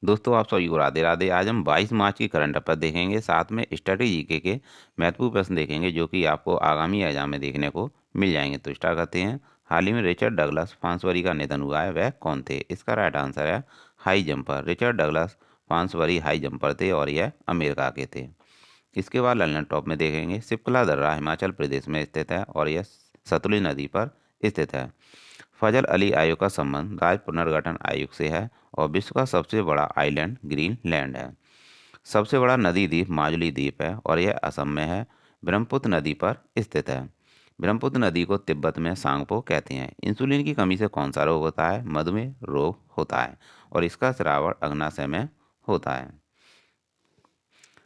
दोस्तों आप सभी को राधे राधे। आज हम 22 मार्च की करंट अफेयर देखेंगे, साथ में स्टडी जीके के महत्वपूर्ण प्रश्न देखेंगे जो कि आपको आगामी एग्जाम में देखने को मिल जाएंगे। तो स्टार्ट करते हैं। हाल ही में रिचर्ड डगलस फांसवरी का निधन हुआ है, वह कौन थे? इसका राइट आंसर है high jumper. Richard Douglas Fosbury high jumper थे और यह अमेरिका के थे। इसके बाद लंदन टॉप में देखेंगे। सिपकला दर्रा हिमाचल प्रदेश में स्थित है और यह सतलुज नदी पर स्थित है। फजल अली आयोग का संबंध राज्य पुनर्गठन आयोग से है और विश्व का सबसे बड़ा आइलैंड ग्रीनलैंड है। सबसे बड़ा नदी द्वीप माजुली द्वीप है और यह असम में है। ब्रह्मपुत्र नदी पर स्थित है। ब्रह्मपुत्र नदी को तिब्बत में सांगपो कहते हैं। इंसुलिन की कमी से कौन सा रोग होता है? मधुमेह रोग होता है और इसका श्रावण अग्नाशय में होता है।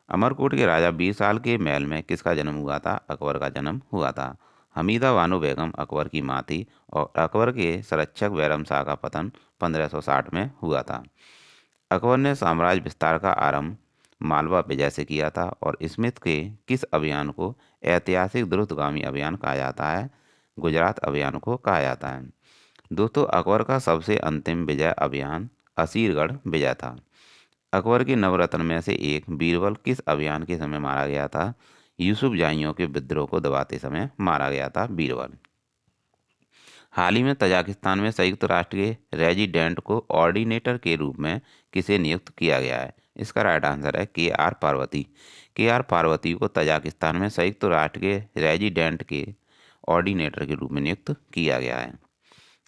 अमरकोट के राजा 20 साल के महल में किसका जन्म हुआ था? अकबर का जन्म हुआ था। हमीदा बानो बेगम अकबर की माँ थी और अकबर के संरक्षक बैरम शाह का पतन 1560 में हुआ था। अकबर ने साम्राज्य विस्तार का आरंभ मालवा विजय से किया था और स्मिथ के किस अभियान को ऐतिहासिक द्रुतगामी अभियान कहा जाता है? गुजरात अभियान को कहा जाता है। दोस्तों अकबर का सबसे अंतिम विजय अभियान असीरगढ़ विजय था। अकबर के नवरत्न में से एक बीरबल किस अभियान के समय मारा गया था? यूसुफ जाइयों के विद्रोह को दबाते समय मारा गया था बीरबल। हाल ही में तजाकिस्तान में संयुक्त राष्ट्र के रेजिडेंट को ऑर्डिनेटर के रूप में किसे नियुक्त किया गया है? इसका राइट आंसर है KR पार्वती। KR पार्वती को तजाकिस्तान में संयुक्त राष्ट्र के रेजिडेंट के ऑर्डिनेटर के रूप में नियुक्त किया गया है।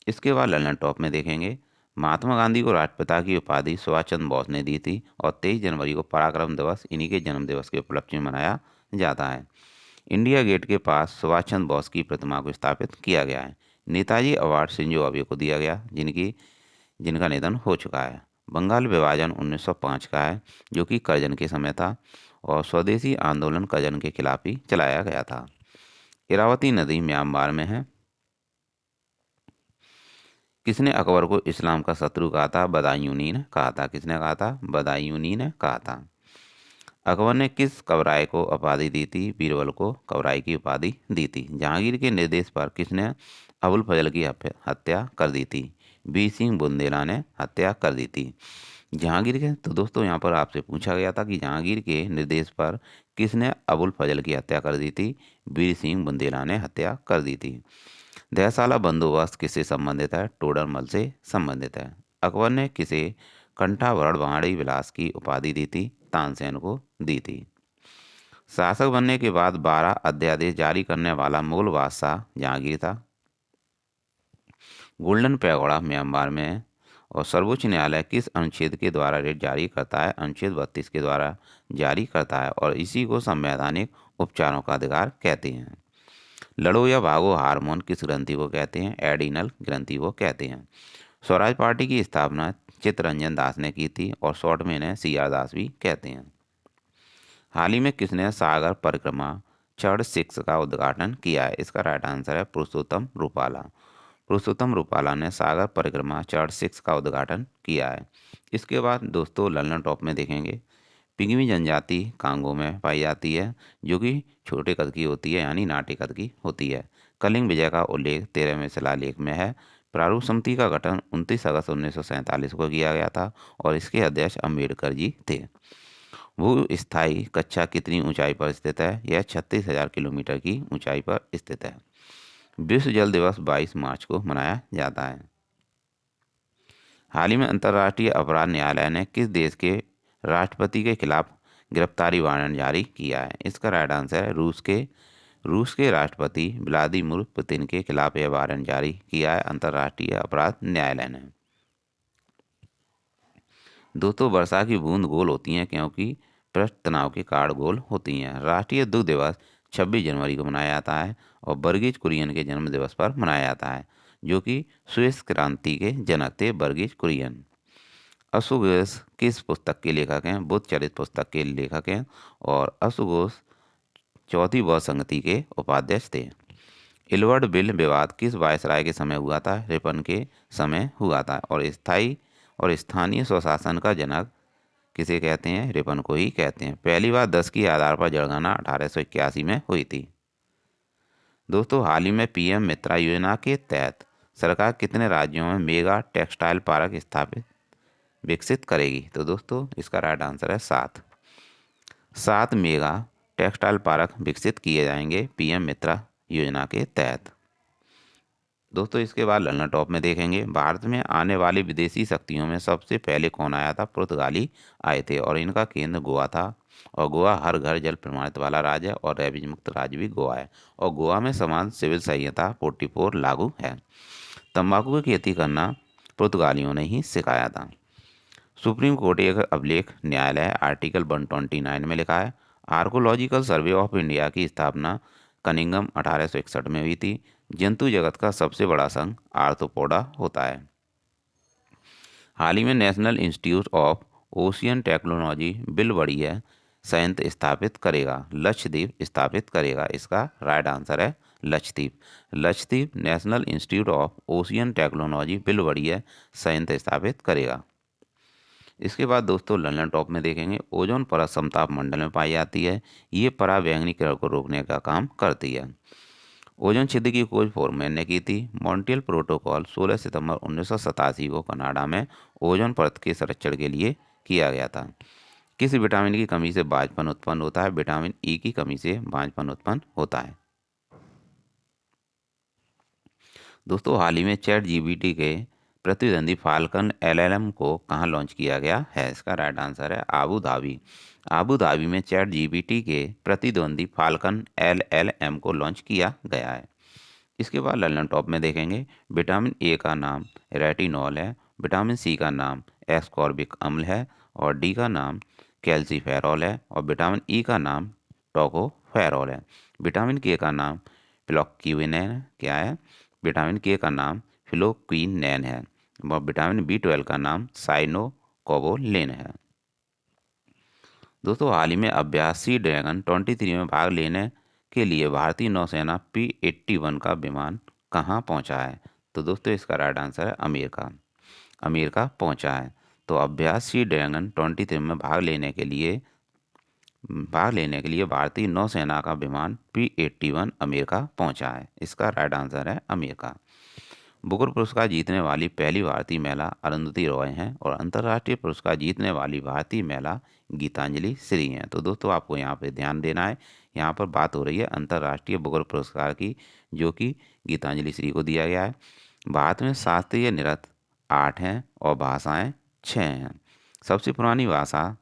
इसके बाद लंदन टॉप में देखेंगे। महात्मा गांधी को राष्ट्रपिता की उपाधि सुभाष चंद्र बोस ने दी थी और 23 जनवरी को पराक्रम दिवस इन्हीं के जन्म दिवस के उपलक्ष्य में मनाया जाता है। इंडिया गेट के पास सुभाष चंद्र बोस की प्रतिमा को स्थापित किया गया है। नेताजी अवार्ड शिंजो अबे को दिया गया जिनका निधन हो चुका है। बंगाल विभाजन 1905 का है जो कि करजन के समय था और स्वदेशी आंदोलन करजन के खिलाफ ही चलाया गया था। इरावती नदी म्यांमार में है। किसने अकबर को इस्लाम का शत्रु कहा था? बदायूनी ने कहा था। किसने कहा था? बदायूनी ने कहा था। अकबर ने किस कवराय को उपाधि दी थी? बीरबल को कवराय की उपाधि दी थी। जहांगीर के निर्देश पर किसने अबुल फजल की हत्या कर दी थी? वीर सिंह बुंदेला ने हत्या कर दी थी। जहांगीर के तो दोस्तों यहाँ पर आपसे पूछा गया था कि जहांगीर के निर्देश पर किसने अबुल फजल की हत्या कर दी थी? वीर सिंह बुंदेला ने हत्या कर दी थी। दहसाला बंदोबस्त किससे संबंधित है? टोडरमल से संबंधित है। अकबर ने किसे कंठाभरण पहाड़ी विलास की उपाधि दी थी? तानसेन को दी थी। शासक बनने के बाद 12 अध्यादेश जारी करने वाला मुगल बादशाह जहांगीर था। गोल्डन पैगोडा म्यांमार में है और सर्वोच्च न्यायालय किस अनुच्छेद के द्वारा रेट जारी करता है? अनुच्छेद 32 के द्वारा जारी करता है और इसी को संवैधानिक उपचारों का अधिकार कहते हैं। लड़ो या भागो हार्मोन किस ग्रंथि को कहते हैं? एडिनल ग्रंथि को कहते हैं। स्वराज पार्टी की स्थापना चित्तरंजन दास ने की थी और शॉर्ट में इन्हें CR दास भी कहते हैं। हाल ही में किसने सागर परिक्रमा चढ़ 6 का उद्घाटन किया है? इसका राइट आंसर है पुरुषोत्तम रूपाला। पुरुषोत्तम रूपाला ने सागर परिक्रमा चढ़ 6 का उद्घाटन किया है। इसके बाद दोस्तों लंदन टॉप में देखेंगे। पिग्मी जनजाति कांगो में पाई जाती है जो कि छोटे कद की होती है यानी नाटे कद की होती है। कलिंग विजय का उल्लेख 13वें शिलालेख में है। प्रारूप समिति का गठन 29 अगस्त 1947 को किया गया था और इसके अध्यक्ष अम्बेडकर जी थे। भू स्थायी कक्षा कितनी ऊंचाई पर स्थित है? यह 36,000 किलोमीटर की ऊंचाई पर स्थित है। विश्व जल दिवस 22 मार्च को मनाया जाता है। हाल ही में अंतर्राष्ट्रीय अपराध न्यायालय ने किस देश के राष्ट्रपति के खिलाफ गिरफ्तारी वारंट जारी किया है? इसका राइट आंसर है रूस के राष्ट्रपति व्लादिमीर पुतिन के खिलाफ यह वारंट जारी किया है अंतर्राष्ट्रीय अपराध न्यायालय ने। दोस्तों वर्षा की बूंद गोल होती हैं क्योंकि पृष्ठ तनाव के कारण गोल होती हैं। राष्ट्रीय दुग्ध दिवस 26 जनवरी को मनाया जाता है और बर्गिज कुरियन के जन्म दिवस पर मनाया जाता है जो कि स्विस क्रांति के जनक थे, बर्गिज कुरियन। अश्वघोष किस पुस्तक के लेखक हैं? बुद्ध चरित पुस्तक के लेखक हैं और अश्वघोष चौथी बौद्ध संगति के उपाध्यक्ष थे। इलवर्ड बिल विवाद किस वायसराय के समय हुआ था? रिपन के समय हुआ था और स्थानीय स्वशासन का जनक किसे कहते हैं? रिपन को ही कहते हैं। पहली बार 10 के आधार पर जनगणना 1881 में हुई थी। दोस्तों हाल ही में PM मित्रा योजना के तहत सरकार कितने राज्यों में मेगा टेक्सटाइल पार्क स्थापित विकसित करेगी? तो दोस्तों इसका राइट आंसर है 7। 7 मेगा टेक्सटाइल पार्क विकसित किए जाएंगे पीएम मित्रा योजना के तहत। दोस्तों इसके बाद लर्नर टॉप में देखेंगे, भारत में आने वाली विदेशी शक्तियों में सबसे पहले कौन आया था? पुर्तगाली आए थे और इनका केंद्र गोवा था। और गोवा हर घर जल प्रमाणित वाला राज्य है और रेबीज मुक्त राज्य भी गोवा है। और गोवा में समान सिविल संहिता 44 लागू है। तंबाकू की खेती करना पुर्तगालियों ने ही सिखाया था। सुप्रीम कोर्ट एक अभिलेख न्यायालय आर्टिकल 129 में लिखा है। आर्कोलॉजिकल सर्वे ऑफ इंडिया की स्थापना कनिंगम 1861 में हुई थी। जंतु जगत का सबसे बड़ा संघ आर्थ्रोपोडा होता है। हाल ही में National Institute of Ocean Technology बिलवड़िया संयंत्र स्थापित करेगा, लक्षद्वीप स्थापित करेगा। इसका राइट आंसर है Lakshadweep. Lakshadweep National Institute of Ocean Technology बिलवड़िया संयंत्र स्थापित करेगा। इसके बाद दोस्तों लंदन टॉप में देखेंगे, ओजोन परत समताप मंडल में पाई जाती है। ये पराबैंगनी किरण को रोकने का काम करती है। ओजोन छिद्र की खोज फोरमैन ने की थी। मॉन्ट्रियल प्रोटोकॉल 16 सितंबर 1987 को कनाडा में ओजोन परत के संरक्षण के लिए किया गया था। किस विटामिन की कमी से बांझपन उत्पन्न होता है? विटामिन ई की कमी से बांझपन उत्पन्न होता है। दोस्तों हाल ही में चैट जीपीटी के प्रतिद्वंदी फाल्कन एलएलएम को कहाँ लॉन्च किया गया है? इसका राइट आंसर है आबू धाबी। आबू धाबी में चैट जीपीटी के प्रतिद्वंदी फाल्कन एलएलएम को लॉन्च किया गया है। इसके बाद लर्नर टॉप में देखेंगे, विटामिन ए का नाम रेटिनॉल है, विटामिन सी का नाम एस्कॉर्बिक अम्ल है और डी का नाम कैल्सीफेरॉल है और विटामिन ई का नाम टोकोफेरॉल है। विटामिन के का नाम फ्लोक्विनेन क्या है? विटामिन के का नाम फ्लोक्विनेन है और विटामिन बी 12 का नाम साइनोकोबोलिन है। दोस्तों हाल ही में अभ्यासी ड्रैगन 23 में भाग लेने के लिए भारतीय नौसेना P-81 का विमान कहाँ पहुँचा है? तो दोस्तों इसका राइट आंसर है अमेरिका। अमेरिका पहुँचा है। तो अभ्यासी ड्रैगन 23 में भाग लेने के लिए भारतीय नौसेना का विमान P-81 अमेरिका पहुँचा है। इसका राइट आंसर है अमेरिका। बुकर पुरस्कार जीतने वाली पहली भारतीय महिला अरुंधति रॉय हैं और अंतर्राष्ट्रीय पुरस्कार जीतने वाली भारतीय महिला गीतांजलि श्री हैं। तो दोस्तों आपको यहाँ पे ध्यान देना है, यहाँ पर बात हो रही है अंतर्राष्ट्रीय बुकर पुरस्कार की, जो कि गीतांजलि श्री को दिया गया है। भारत में शास्त्रीय नृत्य 8 हैं और भाषाएं 6 हैं। सबसे पुरानी भाषा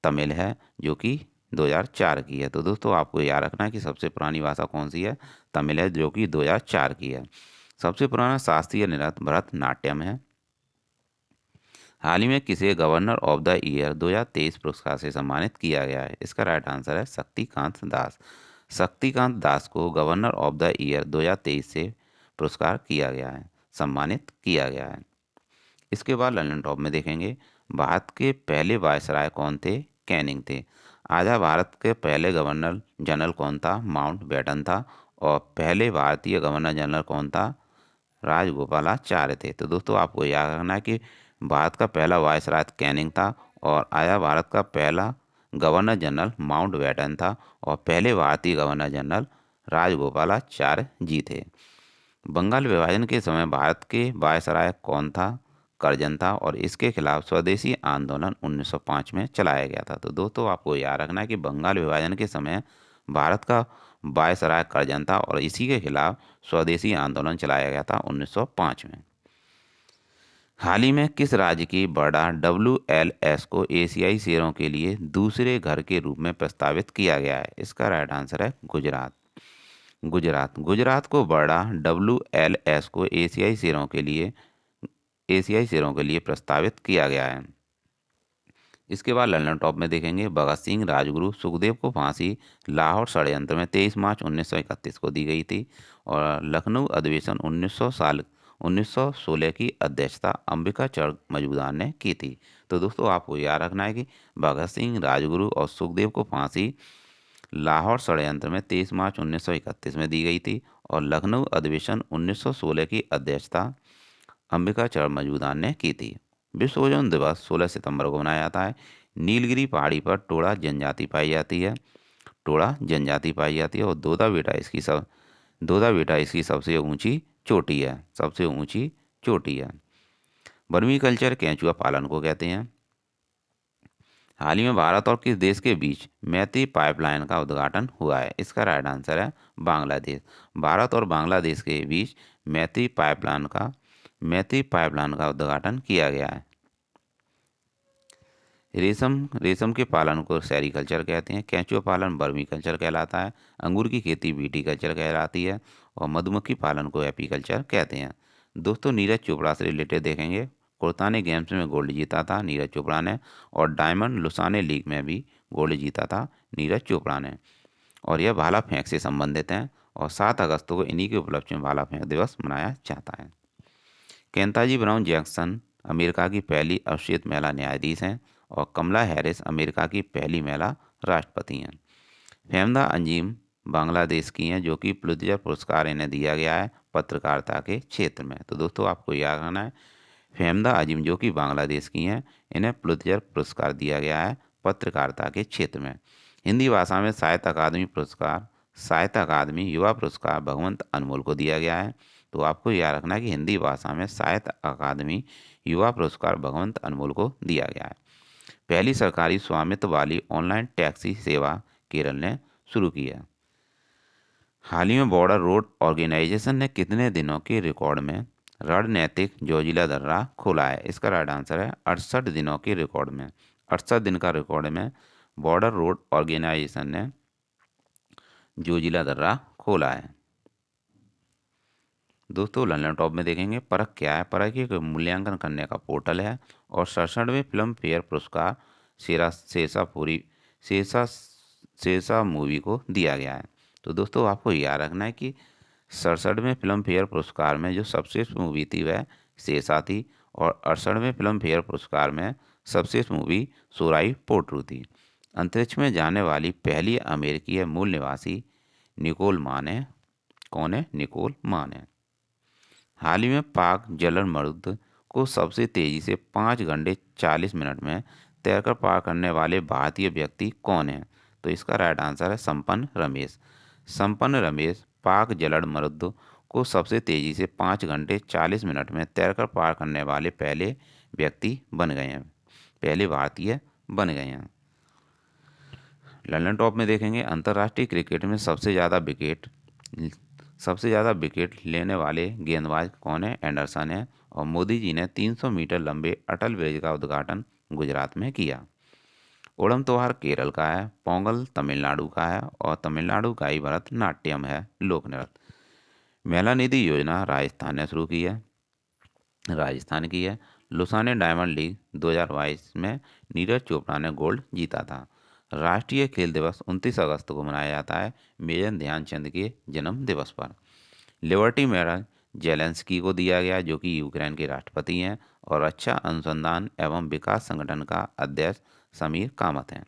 तमिल है जो कि 2004 की है। तो दोस्तों आपको याद रखना है कि सबसे पुरानी भाषा कौन सी है? तमिल है जो कि 2004 की है। सबसे पुराना शास्त्रीय नृत्य भरतनाट्यम है। हाल ही में किसे गवर्नर ऑफ द ईयर 2023 पुरस्कार से सम्मानित किया गया है? इसका राइट आंसर है शक्तिकांत दास। शक्तिकांत दास को गवर्नर ऑफ द ईयर 2023 से पुरस्कार किया गया है, सम्मानित किया गया है। इसके बाद लंदन टॉप में देखेंगे, भारत के पहले वायसराय कौन थे? कैनिंग थे। आजा भारत के पहले गवर्नर जनरल कौन था? माउंटबेटन था। और पहले भारतीय गवर्नर जनरल कौन था? राजगोपालाचार्य थे। तो दोस्तों आपको याद रखना है कि भारत का पहला वायसराय कैनिंग था और आया भारत का पहला गवर्नर जनरल माउंटबेटन था और पहले भारतीय गवर्नर जनरल राजगोपालाचार्य जी थे। बंगाल विभाजन के समय भारत के वायसराय कौन था? करजन था और इसके खिलाफ स्वदेशी आंदोलन 1905 में चलाया गया था। तो दोस्तों आपको याद रखना है कि बंगाल विभाजन के समय भारत का वायसराय करजन था और इसी के खिलाफ स्वदेशी आंदोलन चलाया गया था 1905 में। हाल ही में किस राज्य की बड़ा WLS को एशियाई शेरों के लिए दूसरे घर के रूप में प्रस्तावित किया गया है? इसका राइट आंसर है गुजरात। गुजरात को बड़ा WLS को एशियाई शेरों के लिए प्रस्तावित किया गया है। इसके बाद लंदन टॉप में देखेंगे, भगत सिंह राजगुरु सुखदेव को फांसी लाहौर षड्यंत्र में 23 मार्च 1931 को दी गई थी और लखनऊ अधिवेशन 1916 की अध्यक्षता अंबिका चरण मजूमदार ने की थी। तो दोस्तों आपको याद रखना है कि भगत सिंह राजगुरु और सुखदेव को फांसी लाहौर षड्यंत्र में 23 मार्च 1931 में दी गई थी और लखनऊ अधिवेशन 1916 की अध्यक्षता अंबिका चरण मजूमदार ने की थी। विश्व ओजोन दिवस 16 सितंबर को मनाया जाता है। नीलगिरी पहाड़ी पर टोड़ा जनजाति पाई जाती है और दोदा बेटा इसकी सबसे ऊंची चोटी है। वर्मी कल्चर केंचुआ पालन को कहते हैं। हाल ही में भारत और किस देश के बीच मैत्री पाइपलाइन का उद्घाटन हुआ है? इसका राइट आंसर है बांग्लादेश। भारत और बांग्लादेश के बीच मैत्री पाइपलाइन का उद्घाटन किया गया है। रेशम के पालन को सेरीकल्चर कहते हैं। केंचुआ पालन वर्मी कल्चर कहलाता है। अंगूर की खेती बीटी कल्चर कहलाती है और मधुमक्खी पालन को एपीकल्चर कहते हैं। दोस्तों, नीरज चोपड़ा से रिलेटेड देखेंगे। कुर्ताने गेम्स में गोल्ड जीता था नीरज चोपड़ा ने, और डायमंड लुसाने लीग में भी गोल्ड जीता था नीरज चोपड़ा ने। और यह भाला फेंक से संबंधित हैं और 7 अगस्त को इन्हीं के उपलक्ष्य में भाला फेंक दिवस मनाया जाता है। केंताजी ब्राउन जैक्सन अमेरिका की पहली अवशेष महिला न्यायाधीश हैं और कमला हैरिस अमेरिका की पहली महिला राष्ट्रपति हैं। फेमदा अंजीम बांग्लादेश की हैं, जो कि पुलित्जर पुरस्कार इन्हें दिया गया है पत्रकारिता के क्षेत्र में। तो दोस्तों, आपको याद रखना है, फेमदा अजीम जो कि बांग्लादेश की हैं, इन्हें पुलित्जर पुरस्कार दिया गया है पत्रकारिता के क्षेत्र में। हिंदी भाषा में साहित्य अकादमी युवा पुरस्कार भगवंत अनमोल को दिया गया है। तो आपको याद रखना है कि हिंदी भाषा में साहित्य अकादमी युवा पुरस्कार भगवंत अनमोल को दिया गया है। पहली सरकारी स्वामित्व वाली ऑनलाइन टैक्सी सेवा केरल ने शुरू की है। हाल ही में बॉर्डर रोड ऑर्गेनाइजेशन ने कितने दिनों के रिकॉर्ड में रणनीतिक जोजिला दर्रा खोला है? इसका राइट आंसर है 68 दिनों के रिकॉर्ड में। 68 दिन का रिकॉर्ड में बॉर्डर रोड ऑर्गेनाइजेशन ने जोजिला दर्रा खोला है। दोस्तों, लंदन टॉप में देखेंगे परख क्या है। परख एक मूल्यांकन करने का पोर्टल है और 67वें फिल्म फेयर पुरस्कार शेषा मूवी को दिया गया है। तो दोस्तों, आपको याद रखना है कि 67वें फिल्म फेयर पुरस्कार में जो सर्वश्रेष्ठ मूवी थी वह शेषा थी, और 68वें फिल्म फेयर पुरस्कार में सर्वश्रेष्ठ मूवी सोराई पोर्ट्रू थी। अंतरिक्ष में जाने वाली पहली अमेरिकी मूल निवासी निकोल मान है। कौन है? निकोल मान है। हाल ही में पाक जलमर्द को सबसे तेजी से 5 घंटे 40 मिनट में तैरकर पार करने वाले भारतीय व्यक्ति कौन है? तो इसका राइट आंसर है संपन्न रमेश। संपन्न रमेश पाक जलमर्द को सबसे तेजी से 5 घंटे 40 मिनट में तैरकर पार करने वाले पहले व्यक्ति बन गए हैं, पहले भारतीय बन गए हैं। लंदन टॉप में देखेंगे अंतर्राष्ट्रीय क्रिकेट में सबसे ज़्यादा विकेट लेने वाले गेंदबाज कौन है? एंडरसन है। और मोदी जी ने 300 मीटर लंबे अटल ब्रिज का उद्घाटन गुजरात में किया। ओणम त्योहार केरल का है, पोंगल तमिलनाडु का है, और तमिलनाडु का ही भरतनाट्यम है लोक नृत्य। महिला निधि योजना राजस्थान की है। लुसाने डायमंड लीग 2022 में नीरज चोपड़ा ने गोल्ड जीता था। राष्ट्रीय खेल दिवस 29 अगस्त को मनाया जाता है मेजर ध्यानचंद के जन्म दिवस पर। लिबर्टी मेडल जेलेंस्की को दिया गया, जो कि यूक्रेन के राष्ट्रपति हैं, और रक्षा अनुसंधान एवं विकास संगठन का अध्यक्ष समीर कामत हैं।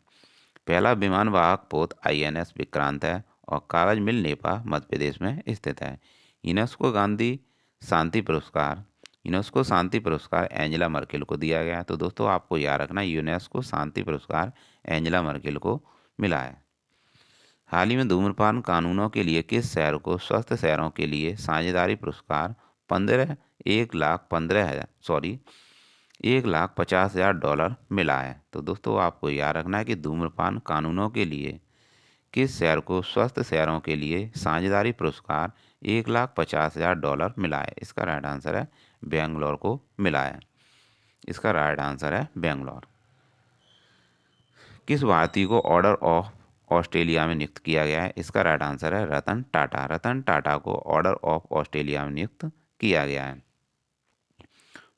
पहला विमान वाहक पोत INS विक्रांत है, और कागज मिल नेपा मध्य प्रदेश में स्थित है। यूनेस्को शांति पुरस्कार एंजेला मर्केल को दिया गया है। तो दोस्तों, आपको याद रखना, यूनेस्को शांति पुरस्कार एंजेला मर्केल को मिला है। हाल ही में धूम्रपान कानूनों के लिए किस शहर को स्वस्थ शहरों के लिए साझेदारी पुरस्कार 1,50,000 मिला है? तो दोस्तों, आपको याद रखना है कि धूम्रपान कानूनों के लिए किस शहर को स्वस्थ शहरों के लिए साझेदारी पुरस्कार $1,50,000 मिला है? इसका राइट आंसर है बेंगलोर को मिला है। इसका राइट आंसर है बेंगलोर। किस भारतीय को ऑर्डर ऑफ ऑस्ट्रेलिया में नियुक्त किया गया है? इसका राइट आंसर है रतन टाटा। रतन टाटा को ऑर्डर ऑफ ऑस्ट्रेलिया में नियुक्त किया गया है।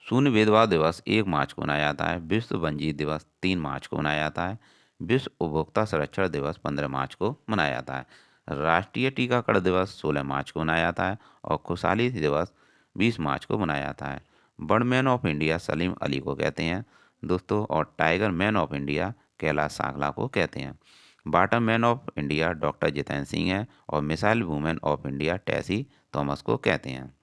शून्य भेदभाव दिवस 1 मार्च को मनाया जाता है। विश्व वन्यजीव दिवस 3 मार्च को मनाया जाता है। विश्व उपभोक्ता संरक्षण दिवस 15 मार्च को मनाया जाता है। राष्ट्रीय टीकाकरण दिवस 16 मार्च को मनाया जाता है, और खुशहाली दिवस 20 मार्च को मनाया जाता है। Birdman of India Salim Ali को कहते हैं दोस्तों, और tiger man of India Kailash Sangla को कहते हैं। Bottom man of India doctor Jitendra Singh है, और missile women of India Tessy Thomas को कहते हैं।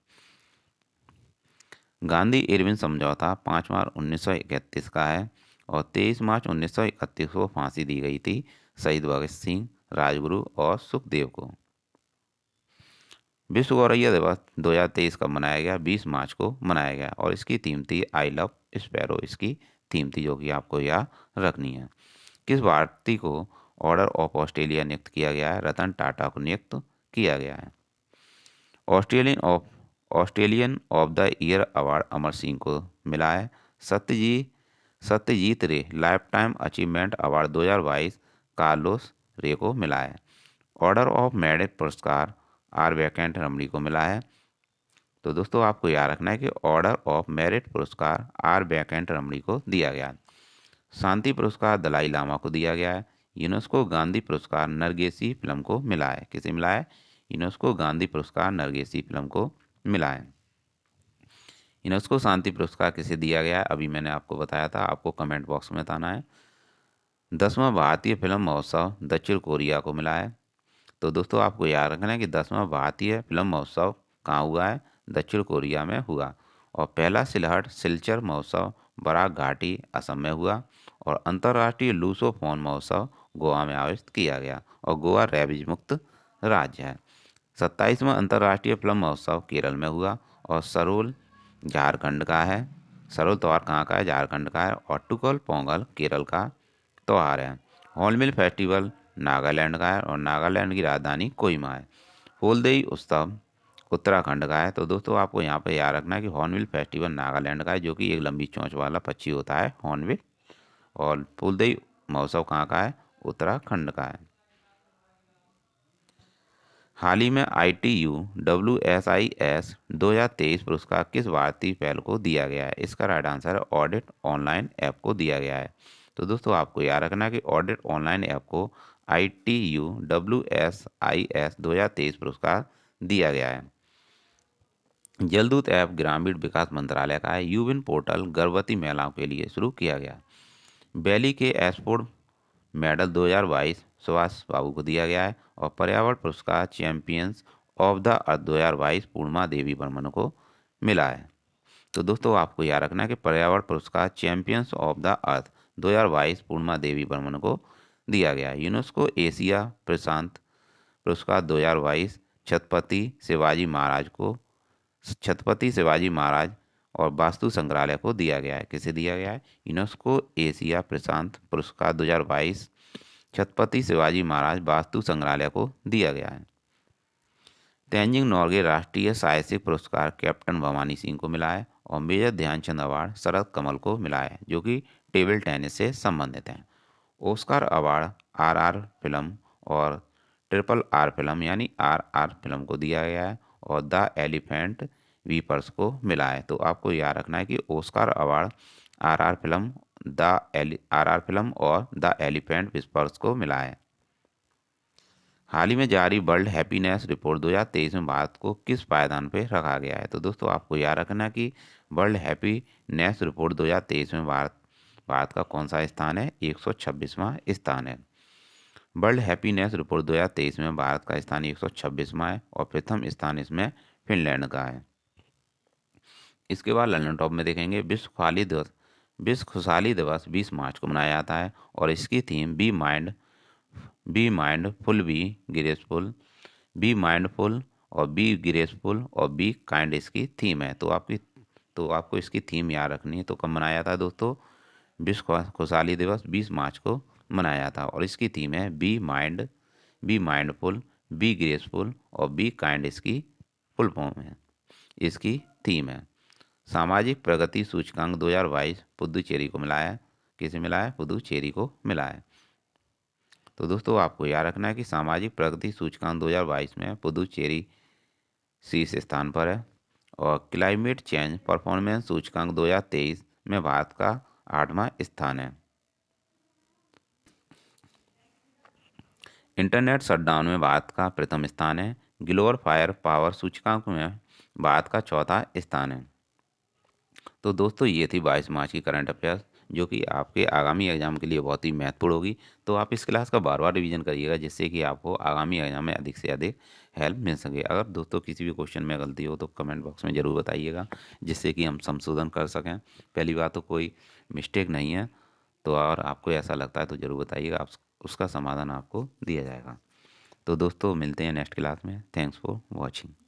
गांधी इरविन समझौता 5 मार्च 1931 का है, और 23 मार्च 1931 को फांसी दी गई थी शहीद भगत सिंह, राजगुरु और सुखदेव को। विश्व गौरैया दिवस 2023 कब मनाया गया? 20 मार्च को मनाया गया और इसकी थीम थी आई लव स्पैरो। इसकी थीम थी जो कि आपको याद रखनी है। किस भारतीय को ऑर्डर ऑफ ऑस्ट्रेलिया नियुक्त किया गया है? रतन टाटा को नियुक्त किया गया है। Australian of the year award Amar Singh को मिला है। Satyajit Satyajit Ray lifetime achievement award 2022 Carlos Rey को मिला है। ऑर्डर ऑफ मेरिट पुरस्कार आर वेंकट रमणी को मिला है। तो दोस्तों आपको याद रखना है कि ऑर्डर ऑफ मेरिट पुरस्कार आर वेंकट रमणी को दिया गया है। शांति पुरस्कार दलाई लामा को दिया गया है। यूनेस्को गांधी पुरस्कार नरगेसी फिल्म को मिला है। किसे मिला है? यूनेस्को गांधी पुरस्कार नरगेसी फिल्म को मिला है। यूनेस्को शांति पुरस्कार किसे दिया गया है? अभी मैंने आपको बताया था, आपको कमेंट बॉक्स में बताना है। 10वां भारतीय फिल्म महोत्सव दक्षिण कोरिया को मिला है। तो दोस्तों आपको याद रखना है कि 10वां भारतीय फिल्म महोत्सव कहाँ हुआ है? दक्षिण कोरिया में हुआ। और पहला सिलचर महोत्सव बराक घाटी असम में हुआ। और अंतर्राष्ट्रीय लूसोफोन महोत्सव गोवा में आयोजित किया गया और गोवा रेबीज मुक्त राज्य है। 27वां अंतर्राष्ट्रीय फिल्म महोत्सव केरल में हुआ और सरोल झारखंड का है। सरोल त्यौहार कहाँ का है? झारखंड का है। और टुकल पोंगल केरल का त्यौहार है। हॉर्नबिल फेस्टिवल नागालैंड का है और नागालैंड की राजधानी कोहिमा है। फूलदेई उत्सव उत्तराखंड का है। तो दोस्तों आपको यहाँ पर याद रखना है कि हॉर्नबिल फेस्टिवल नागालैंड का है, जो कि एक लंबी चोंच वाला पक्षी होता है हॉर्नबिल। और फूलदेई महोत्सव कहाँ का है? उत्तराखंड का है। हाल ही में ITU WSIS 2023 पुरस्कार किस भारतीय पहल को दिया गया है? इसका राइट आंसर है ऑडिट ऑनलाइन ऐप को दिया गया है। तो दोस्तों आपको याद रखना है कि ऑडिट ऑनलाइन ऐप को ITU WSIS 2023 पुरस्कार दिया गया है। जलदूत ऐप ग्रामीण विकास मंत्रालय का है। यूविन पोर्टल गर्भवती महिलाओं के लिए शुरू किया गया। बैली के एस्पोर्ट मेडल 2022 सुभाष बाबू को दिया गया है और पर्यावरण पुरस्कार चैंपियंस ऑफ द अर्थ 2022 पूर्णिमा देवी बर्मन को मिला है। तो दोस्तों आपको याद रखना है कि पर्यावरण पुरस्कार चैंपियंस ऑफ द अर्थ 2022 पूर्णिमा देवी बर्मन को दिया गया है। यूनेस्को एशिया प्रशांत पुरस्कार 2022 छत्रपति शिवाजी महाराज और वास्तु संग्रहालय को दिया गया है। किसे दिया गया है? यूनेस्को एशिया प्रशांत पुरस्कार 2022 छत्रपति शिवाजी महाराज वास्तु संग्रहालय को दिया गया है। तेंजिंग नोर्गे राष्ट्रीय साहसिक पुरस्कार कैप्टन भवानी सिंह को मिला है और मेजर ध्यानचंद अवार्ड शरद कमल को मिला है, जो कि टेबल टेनिस से संबंधित हैं। ऑस्कर अवार्ड RR फिल्म और RRR फिल्म यानी RR फिल्म को दिया गया है और द एलिफेंट वीपर्स को मिला है। तो आपको याद रखना है कि ऑस्कर अवार्ड RR फिल्म और द एलिफेंट विस्पर्स को मिला है। हाल ही में जारी वर्ल्ड हैप्पीनेस रिपोर्ट 2023 में भारत को किस पायदान पर रखा गया है? तो दोस्तों आपको याद रखना कि वर्ल्ड हैप्पीनेस रिपोर्ट 2023 में भारत का कौन सा स्थान है? 126वां स्थान है। वर्ल्ड हैप्पीनेस रिपोर्ट 2023 में भारत का स्थान 126वां है और प्रथम स्थान इसमें फिनलैंड का है। इसके बाद लंदन टॉप में देखेंगे विश्व खुशहाली दिवस 20 मार्च को मनाया जाता है और इसकी theme be mindful be mindful और बी ग्रेसफुल और बी काइंड इसकी थीम है। तो आपको इसकी थीम याद रखनी है। तो कब मनाया जाता है दोस्तों? विश्व खुशहाली दिवस 20 मार्च को मनाया जाता है और इसकी थीम है बी माइंडफुल बी ग्रेसफुल और बी काइंड इसकी फुल फॉर्म है, इसकी थीम है। सामाजिक प्रगति सूचकांक 2022 पुदुचेरी को मिला है। किसे मिला है? पुदुचेरी को मिला है। तो दोस्तों आपको याद रखना है कि सामाजिक प्रगति सूचकांक 2022 में पुदुचेरी शीर्ष स्थान पर है और क्लाइमेट चेंज परफॉर्मेंस सूचकांक 2023 में भारत का 8वां स्थान है। इंटरनेट शटडाउन में भारत का प्रथम स्थान है। ग्लोबल फायर पावर सूचकांक में भारत का 4था स्थान है। तो दोस्तों ये थी 22 मार्च की करंट अफेयर्स, जो कि आपके आगामी एग्जाम के लिए बहुत ही महत्वपूर्ण होगी। तो आप इस क्लास का बार बार रिवीजन करिएगा, जिससे कि आपको आगामी एग्जाम में अधिक से अधिक हेल्प मिल सके। अगर दोस्तों किसी भी क्वेश्चन में गलती हो तो कमेंट बॉक्स में ज़रूर बताइएगा, जिससे कि हम संशोधन कर सकें। पहली बात तो कोई मिस्टेक नहीं है, तो और आपको ऐसा लगता है तो ज़रूर बताइएगा, आप उसका समाधान आपको दिया जाएगा। तो दोस्तों मिलते हैं नेक्स्ट क्लास में। Thanks for watching.